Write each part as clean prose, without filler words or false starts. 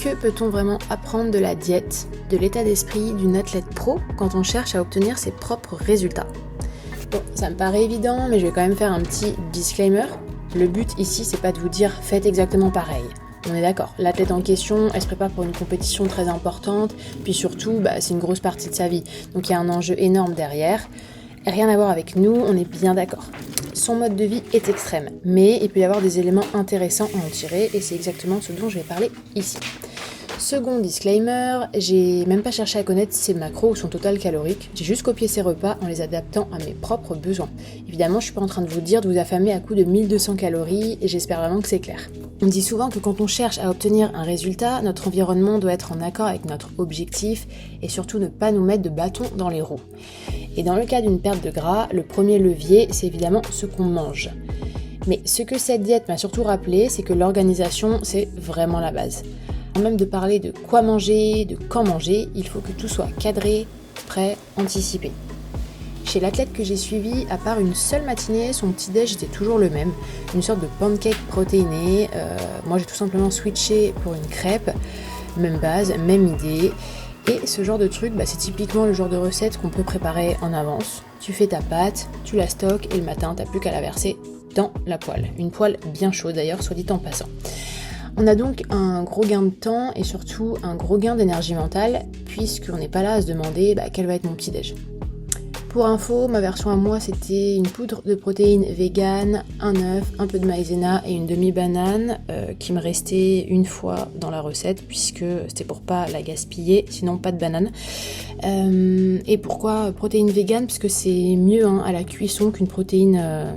Que peut-on vraiment apprendre de la diète, de l'état d'esprit d'une athlète pro quand on cherche à obtenir ses propres résultats? Bon, ça me paraît évident, mais je vais quand même faire un petit disclaimer. Le but ici, c'est pas de vous dire « faites exactement pareil ». On est d'accord, l'athlète en question, elle se prépare pour une compétition très importante, puis surtout, c'est une grosse partie de sa vie. Donc il y a un enjeu énorme derrière. Rien à voir avec nous, on est bien d'accord. Son mode de vie est extrême, mais il peut y avoir des éléments intéressants à en tirer, et c'est exactement ce dont je vais parler ici. Second disclaimer, j'ai même pas cherché à connaître ses macros ou son total calorique, j'ai juste copié ses repas en les adaptant à mes propres besoins. Évidemment, je suis pas en train de vous dire de vous affamer à coup de 1200 calories, et j'espère vraiment que c'est clair. On dit souvent que quand on cherche à obtenir un résultat, notre environnement doit être en accord avec notre objectif, et surtout ne pas nous mettre de bâton dans les roues. Et dans le cas d'une perte de gras, le premier levier, c'est évidemment ce qu'on mange. Mais ce que cette diète m'a surtout rappelé, c'est que l'organisation, c'est vraiment la base. Avant même de parler de quoi manger, de quand manger, il faut que tout soit cadré, prêt, anticipé. Chez l'athlète que j'ai suivi, à part une seule matinée, son petit-déj était toujours le même, une sorte de pancake protéiné. Moi j'ai tout simplement switché pour une crêpe, même base, même idée. Et ce genre de truc, c'est typiquement le genre de recette qu'on peut préparer en avance. Tu fais ta pâte, tu la stockes et le matin, t'as plus qu'à la verser dans la poêle. Une poêle bien chaude d'ailleurs, soit dit en passant. On a donc un gros gain de temps et surtout un gros gain d'énergie mentale puisqu'on n'est pas là à se demander quel va être mon petit-déj. Pour info, ma version à moi c'était une poudre de protéines vegan, un œuf, un peu de maïzena et une demi-banane qui me restait une fois dans la recette puisque c'était pour pas la gaspiller, sinon pas de banane. Et pourquoi protéines vegan? Puisque c'est mieux à la cuisson qu'une protéine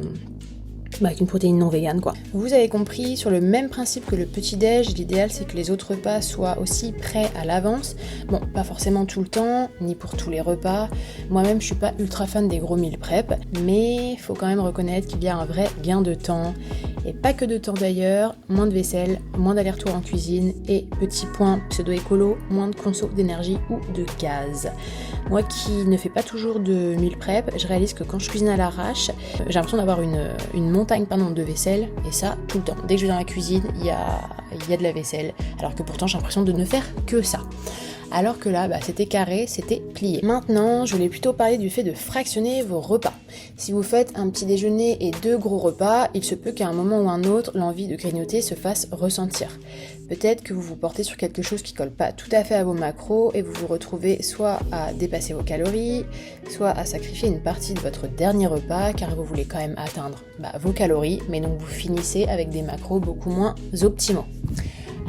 non végane quoi. Vous avez compris, sur le même principe que le petit-déj, l'idéal c'est que les autres repas soient aussi prêts à l'avance. Bon, pas forcément tout le temps, ni pour tous les repas. Moi-même, je suis pas ultra fan des gros meal prep, mais faut quand même reconnaître qu'il y a un vrai gain de temps. Et pas que de temps d'ailleurs, moins de vaisselle, moins d'aller-retour en cuisine et petit point pseudo-écolo, moins de conso d'énergie ou de gaz. Moi qui ne fais pas toujours de meal prep, je réalise que quand je cuisine à l'arrache, j'ai l'impression d'avoir une montagne de vaisselle, et ça tout le temps. Dès que je vais dans la cuisine, il y a de la vaisselle, alors que pourtant j'ai l'impression de ne faire que ça. Alors que là, c'était carré, c'était plié. Maintenant, je voulais plutôt parler du fait de fractionner vos repas. Si vous faites un petit déjeuner et 2 gros repas, il se peut qu'à un moment ou un autre, l'envie de grignoter se fasse ressentir. Peut-être que vous vous portez sur quelque chose qui colle pas tout à fait à vos macros et vous vous retrouvez soit à dépasser vos calories, soit à sacrifier une partie de votre dernier repas car vous voulez quand même atteindre vos calories, mais donc vous finissez avec des macros beaucoup moins optimaux.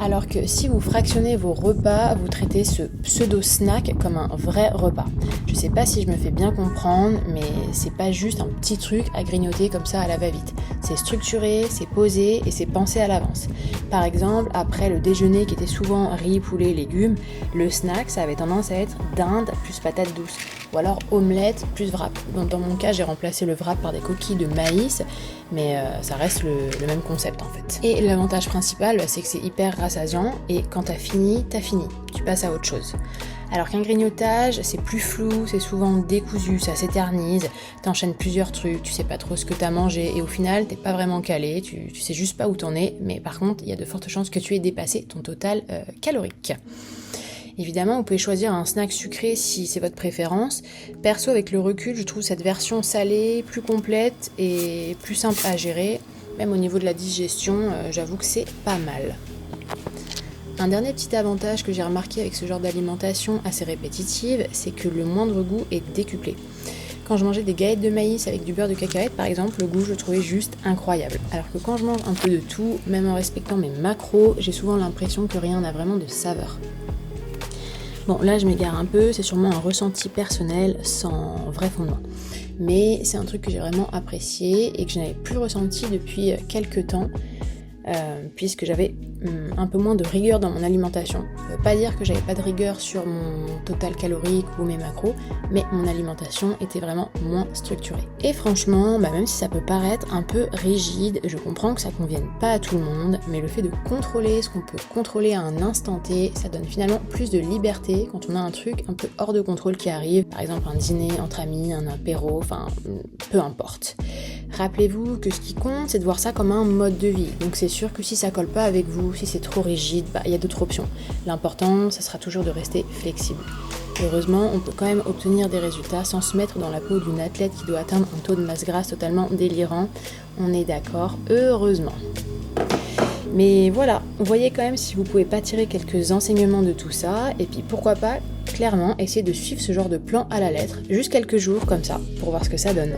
Alors que si vous fractionnez vos repas, vous traitez ce pseudo-snack comme un vrai repas. Je sais pas si je me fais bien comprendre, mais c'est pas juste un petit truc à grignoter comme ça à la va-vite. C'est structuré, c'est posé et c'est pensé à l'avance. Par exemple, après le déjeuner qui était souvent riz, poulet, légumes, le snack ça avait tendance à être dinde plus patate douce. Ou alors omelette plus wrap. Donc dans mon cas, j'ai remplacé le wrap par des coquilles de maïs, mais ça reste le même concept en fait. Et l'avantage principal, c'est que c'est hyper rassasiant et quand t'as fini, tu passes à autre chose. Alors qu'un grignotage, c'est plus flou, c'est souvent décousu, ça s'éternise, t'enchaînes plusieurs trucs, tu sais pas trop ce que t'as mangé et au final, t'es pas vraiment calé, tu sais juste pas où t'en es, mais par contre, il y a de fortes chances que tu aies dépassé ton total calorique. Évidemment, vous pouvez choisir un snack sucré si c'est votre préférence. Perso, avec le recul, je trouve cette version salée plus complète et plus simple à gérer. Même au niveau de la digestion, j'avoue que c'est pas mal. Un dernier petit avantage que j'ai remarqué avec ce genre d'alimentation assez répétitive, c'est que le moindre goût est décuplé. Quand je mangeais des galettes de maïs avec du beurre de cacahuète, par exemple, le goût, je le trouvais juste incroyable. Alors que quand je mange un peu de tout, même en respectant mes macros, j'ai souvent l'impression que rien n'a vraiment de saveur. Bon, là je m'égare un peu, c'est sûrement un ressenti personnel sans vrai fondement. Mais c'est un truc que j'ai vraiment apprécié et que je n'avais plus ressenti depuis quelques temps, puisque j'avais un peu moins de rigueur dans mon alimentation. Ça veut pas dire que j'avais pas de rigueur sur mon total calorique ou mes macros, mais mon alimentation était vraiment moins structurée. Et franchement, même si ça peut paraître un peu rigide, je comprends que ça convienne pas à tout le monde, mais le fait de contrôler ce qu'on peut contrôler à un instant T, ça donne finalement plus de liberté quand on a un truc un peu hors de contrôle qui arrive, par exemple un dîner entre amis, un apéro, peu importe. Rappelez-vous que ce qui compte, c'est de voir ça comme un mode de vie. Donc c'est sûr que si ça colle pas avec vous, si c'est trop rigide, il y a d'autres options. L'important, ça sera toujours de rester flexible. Heureusement, on peut quand même obtenir des résultats sans se mettre dans la peau d'une athlète qui doit atteindre un taux de masse grasse totalement délirant. On est d'accord, heureusement. Mais voilà, voyez quand même si vous pouvez pas tirer quelques enseignements de tout ça, et puis pourquoi pas, clairement, essayer de suivre ce genre de plan à la lettre, juste quelques jours comme ça, pour voir ce que ça donne.